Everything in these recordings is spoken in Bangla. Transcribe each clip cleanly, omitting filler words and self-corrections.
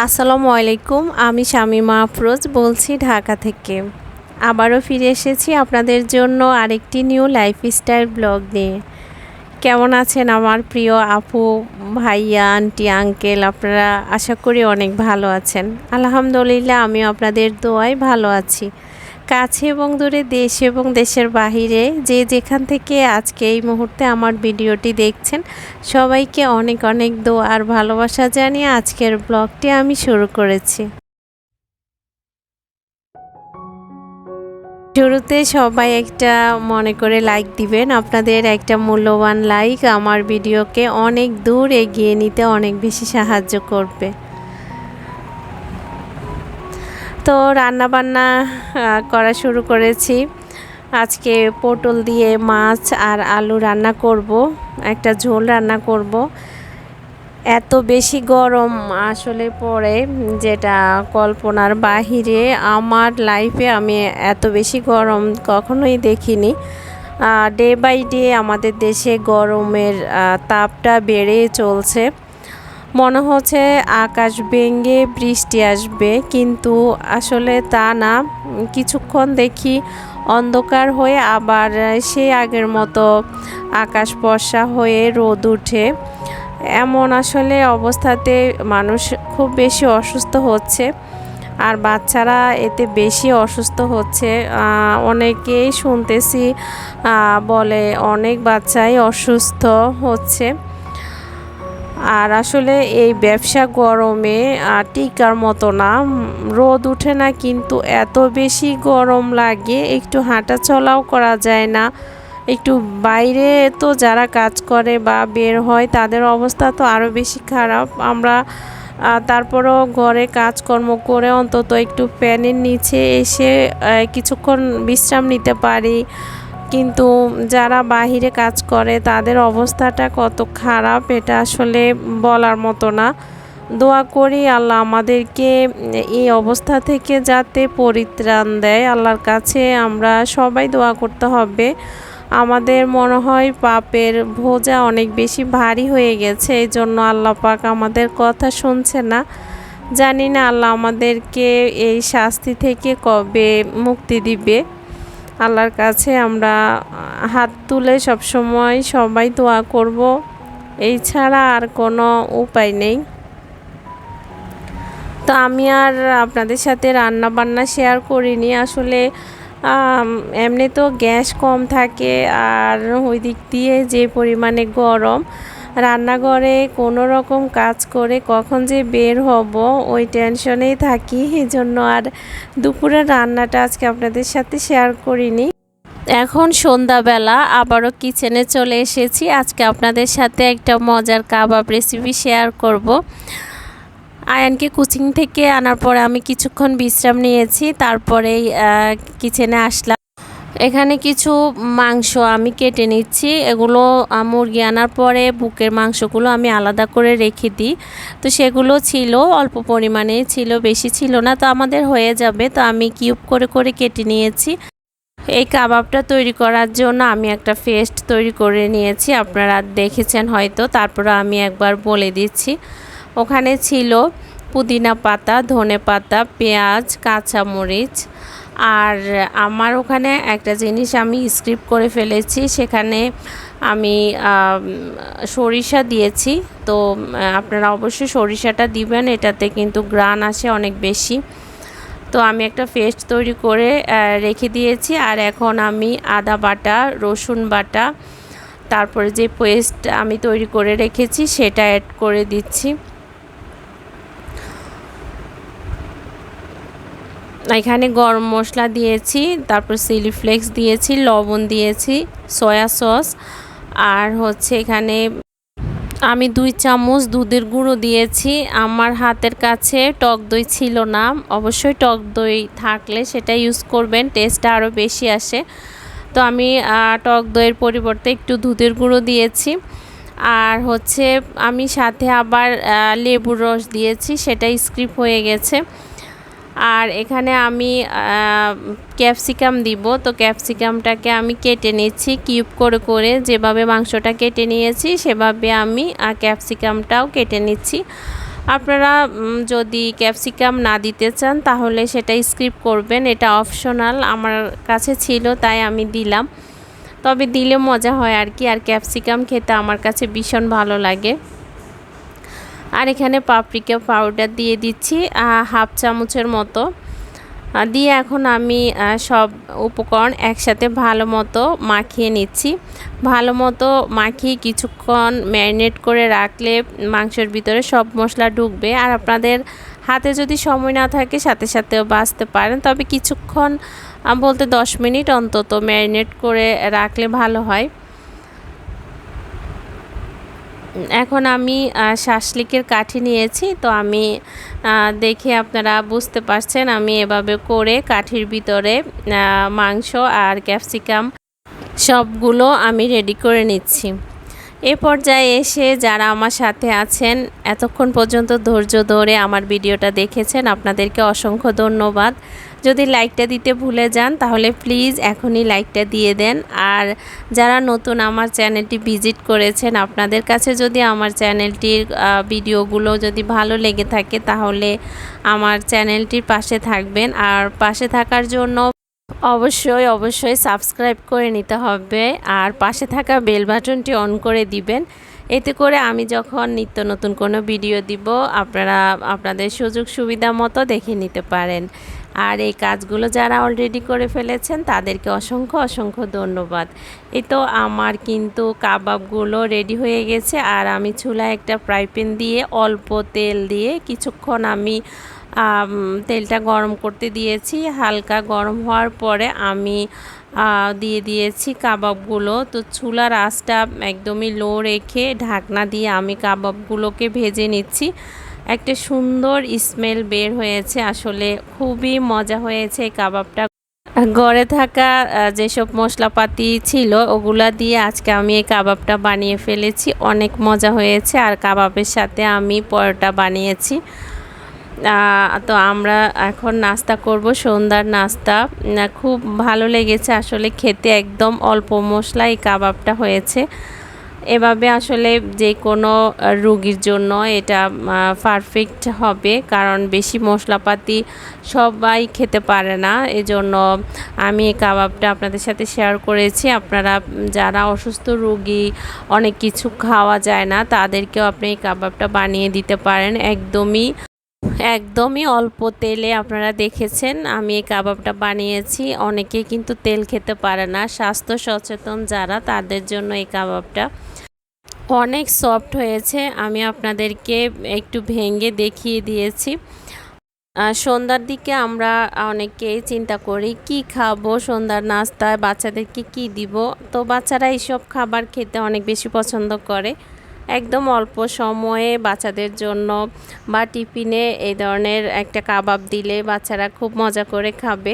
আসসালামু আলাইকুম। আমি শামীমা আফরোজ বলছি ঢাকা থেকে। আবারও ফিরে এসেছি আপনাদের জন্য আরেকটি নিউ লাইফস্টাইল ব্লগ নিয়ে। কেমন আছেন আমার প্রিয় আপু, ভাইয়া, আন্টি, আঙ্কেল? আপনারা আশা করি অনেক ভালো আছেন। আলহামদুলিল্লাহ আমিও আপনাদের দোয়ায় ভালো আছি। কাছে এবং দূরে, দেশ এবং দেশের বাহিরে যে যেখান থেকে আজকে এই মুহূর্তে আমার ভিডিওটি দেখছেন, সবাইকে অনেক অনেক দোয়া আর ভালোবাসা জানিয়ে আজকের ব্লগটি আমি শুরু করেছি। শুরুতে সবাই একটা মনে করে লাইক দিবেন। আপনাদের একটা মূল্যবান লাইক আমার ভিডিওকে অনেক দূর এগিয়ে নিতে অনেক বেশি সাহায্য করবে। তো রান্নাবান্না করা শুরু করেছি। আজকে পটল দিয়ে মাছ আর আলু রান্না করব, একটা ঝোল রান্না করব। এত বেশি গরম আসলে পড়ে, যেটা কল্পনার বাহিরে। আমার লাইফে আমি এত বেশি গরম কখনোই দেখিনি। ডে বাই ডে আমাদের দেশে গরমের তাপটা বেড়ে চলছে। মনে হচ্ছে আকাশ ভেঙে বৃষ্টি আসবে, কিন্তু আসলে তা না। কিছুক্ষণ দেখি অন্ধকার হয়ে আবার সেই আগের মতো আকাশ ফর্সা হয়ে রোদ উঠে। এমন আসলে অবস্থাতে মানুষ খুব বেশি অসুস্থ হচ্ছে, আর বাচ্চারা এতে বেশি অসুস্থ হচ্ছে। অনেকেই শুনতেছি বলে অনেক বাচ্চাই অসুস্থ হচ্ছে। আর আসলে এই ব্যবসা গরমে টিকার মতো না। রোদ উঠে না, কিন্তু এত বেশি গরম লাগে, একটু হাঁটা চলাও করা যায় না। একটু বাইরে তো যারা কাজ করে বা বের হয় তাদের অবস্থা তো আরও বেশি খারাপ। আমরা তারপরও ঘরে কাজকর্ম করে অন্তত একটু ফ্যানের নিচে এসে কিছুক্ষণ বিশ্রাম নিতে পারি, কিন্তু যারা বাহিরে কাজ করে তাদের অবস্থাটা কত খারাপ এটা আসলে বলার মতো না। দোয়া করি আল্লাহ আমাদেরকে এই অবস্থা থেকে যাতে পরিত্রাণ দেয়। আল্লাহর কাছে আমরা সবাই দোয়া করতে হবে। আমাদের মনে হয় পাপের বোঝা অনেক বেশি ভারী হয়ে গেছে, এই জন্য আল্লাহ পাক আমাদের কথা শুনছে না। জানি না আল্লাহ আমাদেরকে এই শাস্তি থেকে কবে মুক্তি দিবে। আল্লাহর কাছে আমরা হাত তুলে সবসময় সবাই দোয়া করব, এই ছাড়া আর কোনো উপায় নেই। তো আমি আর আপনাদের সাথে রান্না বান্না শেয়ার করিনি আসলে। এমনি তো গ্যাস কম থাকে, আর ওই দিক দিয়ে যে পরিমাণে গরম, রান্নাঘরে কোনো রকম কাজ করে কখন যে বের হব ওই টেনশনেই থাকি। এই জন্য আর দুপুরের রান্নাটা আজকে আপনাদের সাথে শেয়ার করিনি। এখন সন্ধ্যাবেলা আবারও কিচেনে চলে এসেছি। আজকে আপনাদের সাথে একটা মজার কাবাব রেসিপি শেয়ার করব। আয়ানকে কোচিং থেকে আনার পরে আমি কিছুক্ষণ বিশ্রাম নিয়েছি, তারপরেই কিচেনে আসলাম। এখানে কিছু মাংস আমি কেটে নিচ্ছি। এগুলো মুরগি আনার পরে বুকের মাংসগুলো আমি আলাদা করে রেখে দিই। তো সেগুলো ছিল অল্প পরিমাণে ছিল, বেশি ছিল না। তো আমাদের হয়ে যাবে, তো আমি কিউব করে করে কেটে নিয়েছি। এই কাবাবটা তৈরি করার জন্য আমি একটা পেস্ট তৈরি করে নিয়েছি, আপনারা দেখেছেন হয়তো। তারপরে আমি একবার বলে দিচ্ছি। ওখানে ছিল পুদিনা পাতা, ধনে পাতা, পেঁয়াজ, কাঁচামরিচ। আর আমার ওখানে একটা জিনিস আমি স্কিপ করে ফেলেছি, সেখানে আমি সরিষা দিয়েছি। তো আপনারা অবশ্যই সরিষাটা দিবেন, এটাতে কিন্তু গ্রান আসে অনেক বেশি। তো আমি একটা পেস্ট তৈরি করে রেখে দিয়েছি। আর এখন আমি আদা বাটা, রসুন বাটা, তারপরে যে পেস্ট আমি তৈরি করে রেখেছি সেটা অ্যাড করে দিচ্ছি। এখানে গরম মশলা দিয়েছি, তারপর চিলি ফ্লেক্স দিয়েছি, লবণ দিয়েছি, সয়া সস, আর হচ্ছে এখানে আমি 2 চামচ দুধের গুঁড়ো দিয়েছি। আমার হাতের কাছে টক দই ছিল না, অবশ্যই টক দই থাকলে সেটা ইউজ করবেন, টেস্টটা আরও বেশি আসে। তো আমি টক দইয়ের পরিবর্তে একটু দুধের গুঁড়ো দিয়েছি। আর হচ্ছে আমি সাথে আবার লেবুর রস দিয়েছি, সেটা স্কিপ হয়ে গেছে। আর এখানে আমি ক্যাপসিকাম দিব। তো ক্যাপসিকামটাকে আমি কেটে নিচ্ছি কিউব করে করে, যেভাবে মাংসটা কেটে নিয়েছি সেভাবে আমি ক্যাপসিকামটাও কেটে নিচ্ছি। আপনারা যদি ক্যাপসিকাম না দিতে চান তাহলে সেটা স্কিপ করবেন, এটা অপশনাল। আমার কাছে ছিল তাই আমি দিলাম, তবে দিলে মজা হয় আর কি। আর ক্যাপসিকাম খেতে আমার কাছে ভীষণ ভালো লাগে। আর এখানে পাপরিকা পাউডার দিয়ে দিচ্ছি হাফ চামচের মতো, দিয়ে এখন আমি সব উপকরণ একসাথে ভালো মতো মাখিয়ে নিচ্ছি। ভালো মতো মাখিয়ে কিছুক্ষণ ম্যারিনেট করে রাখলে মাংসের ভিতরে সব মশলা ঢুকবে। আর আপনাদের হাতে যদি সময় না থাকে সাথে সাথেও বাছতে পারেন, তবে কিছুক্ষণ বলতে 10 মিনিট অন্তত ম্যারিনেট করে রাখলে ভালো হয়। এখন আমি শাসলিকের কাঠি নিয়েছি, তো আমি দেখে আপনারা বুঝতে পারছেন আমি এভাবে করে কাঠির ভিতরে মাংস আর ক্যাপসিকাম সবগুলো আমি রেডি করে নিচ্ছি। এ পর্যায়ে এসে যারা আমার সাথে আছেন এতক্ষণ পর্যন্ত ধৈর্য ধরে আমার ভিডিওটা দেখেছেন, আপনাদেরকে অসংখ্য ধন্যবাদ। যদি লাইকটা দিতে ভুলে যান তাহলে প্লিজ এখনই লাইকটা দিয়ে দেন। আর যারা নতুন আমার চ্যানেলটি ভিজিট করেছেন, আপনাদের কাছে যদি আমার চ্যানেলটির ভিডিওগুলো যদি ভালো লেগে থাকে তাহলে আমার চ্যানেলটির পাশে থাকবেন। আর পাশে থাকার জন্য অবশ্যই সাবস্ক্রাইব করে নিতে হবে আর পাশে থাকা বেল বাটনটি অন করে দিবেন। এতে করে আমি যখন নিত্য নতুন কোনো ভিডিও দিব আপনারা আপনাদের সুযোগ সুবিধা মতো দেখে নিতে পারেন। আর এই কাজগুলো যারা অলরেডি করে ফেলেছেন তাদেরকে অসংখ্য ধন্যবাদ। এই তো আমার কিন্তু কাবাবগুলো রেডি হয়ে গেছে। আর আমি চুলায় একটা ফ্রাই প্যান দিয়ে অল্প তেল দিয়ে কিছুক্ষণ আমি তেলটা গরম করতে দিয়েছি। হালকা গরম হওয়ার পরে আমি দিয়ে দিয়েছি কাবাবগুলো। তো চুলার আঁচটা একদমই লো রেখে ঢাকনা দিয়ে আমি কাবাবগুলোকে ভেজে নিচ্ছি। একটা সুন্দর স্মেল বের হয়েছে, আসলে খুবই মজা হয়েছে এই কাবাবটা। ঘরে থাকা যেসব মশলাপাতি ছিল ওগুলা দিয়ে আজকে আমি এই কাবাবটা বানিয়ে ফেলেছি, অনেক মজা হয়েছে। আর কাবাবের সাথে আমি পরোটা বানিয়েছি। তো আমরা এখন নাস্তা করব, সন্ধ্যার নাস্তা। খুব ভালো লেগেছে আসলে খেতে, একদম অল্প মশলায় কাবাবটা হয়েছে। এভাবে আসলে যে কোনো রোগীর জন্য এটা পারফেক্ট হবে, কারণ বেশি মশলাপাতি সবাই খেতে পারে না। এজন্য আমি এই কাবাবটা আপনাদের সাথে শেয়ার করেছি। আপনারা যারা অসুস্থ রোগী, অনেক কিছু খাওয়া যায় না, তাদেরকেও আপনি এই কাবাবটা বানিয়ে দিতে পারেন। একদমই অল্প তেলে আপনারা দেখেছেন আমি এই কাবাবটা বানিয়েছি। অনেকে কিন্তু তেল খেতে পারে না, স্বাস্থ্য সচেতন যারা তাদের জন্য এই কাবাবটা অনেক সফট হয়েছে। আমি আপনাদেরকে একটু ভেঙে দেখিয়ে দিয়েছি। সন্ধ্যার দিকে আমরা অনেকেই চিন্তা করি কি খাবো সন্ধ্যার নাস্তায়, বাচ্চাদেরকে কি দিব। তো বাচ্চারা এইসব খাবার খেতে অনেক বেশি পছন্দ করে। একদম অল্প সময়ে বাচ্চাদের জন্য বা টিফিনে এই ধরনের একটা কাবাব দিলে বাচ্চারা খুব মজা করে খাবে।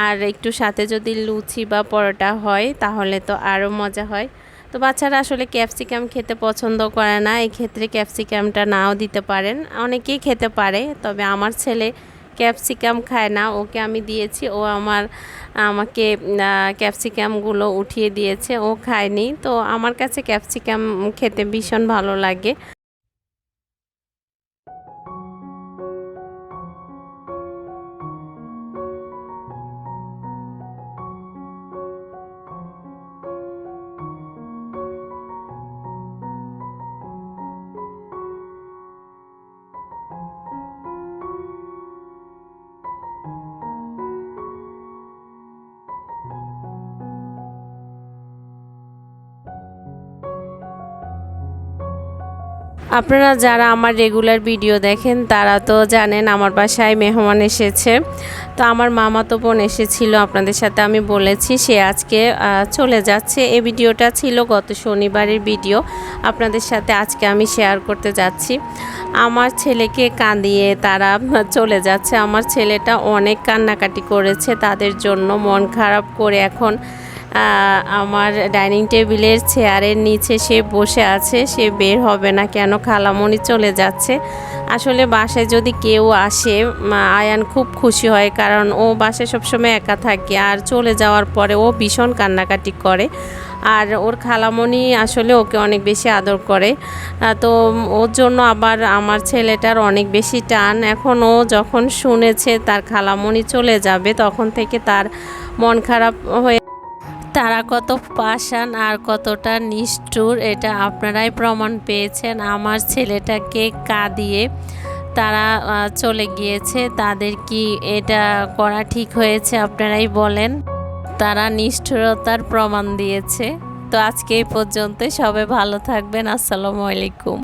আর একটু সাথে যদি লুচি বা পরোটা হয় তাহলে তো আরও মজা হয়। তো বাচ্চারা আসলে ক্যাপসিকাম খেতে পছন্দ করে না, এই ক্ষেত্রে ক্যাপসিকামটা নাও দিতে পারেন। অনেকেই খেতে পারে, তবে আমার ছেলে ক্যাপসিকাম খায় না, ওকে আমি দিয়েছি, ও আমাকে ক্যাপসিকামগুলো উঠিয়ে দিয়েছে, ও খায়নি। তো আমার কাছে ক্যাপসিকাম খেতে ভীষণ ভালো লাগে। আপনারা যারা আমার রেগুলার ভিডিও দেখেন তারা তো জানেন আমার বাসায় মেহমান এসেছে। তো আমার মামাতো বোন এসেছিল, আপনাদের সাথে আমি বলেছি, সে আজকে চলে যাচ্ছে। এই ভিডিওটা ছিল গত শনিবারের ভিডিও, আপনাদের সাথে আজকে আমি শেয়ার করতে যাচ্ছি। আমার ছেলেকে কাঁদিয়ে তারা চলে যাচ্ছে। আমার ছেলেটা অনেক কান্নাকাটি করেছে, তাদের জন্য মন খারাপ করে এখন আমার ডাইনিং টেবিলের চেয়ারের নিচে সে বসে আছে, সে বের হবে না কেন, খালামণি চলে যাচ্ছে। আসলে বাসায় যদি কেউ আসে আয়ান খুব খুশি হয়, কারণ ও বাসায় সবসময় একা থাকে আর চলে যাওয়ার পরে ও ভীষণ কান্নাকাটি করে। আর ওর খালামণি আসলে ওকে অনেক বেশি আদর করে। তো ওর জন্য আবার আমার ছেলেটার অনেক বেশি টান। এখন ও যখন শুনেছে তার খালামণি চলে যাবে তখন থেকে তার মন খারাপ হয়ে। তারা কত পাষাণ আর কতটা নিষ্ঠুর এটা আপনারাই প্রমাণ পেয়েছেন। আমার ছেলেটাকে কাঁদিয়ে তারা চলে গিয়েছে। তাদের কি এটা করা ঠিক হয়েছে আপনারাই বলেন? তারা নিষ্ঠুরতার প্রমাণ দিয়েছে। তো আজকে এই পর্যন্তই, সবাই ভালো থাকবেন। আসসালামু আলাইকুম।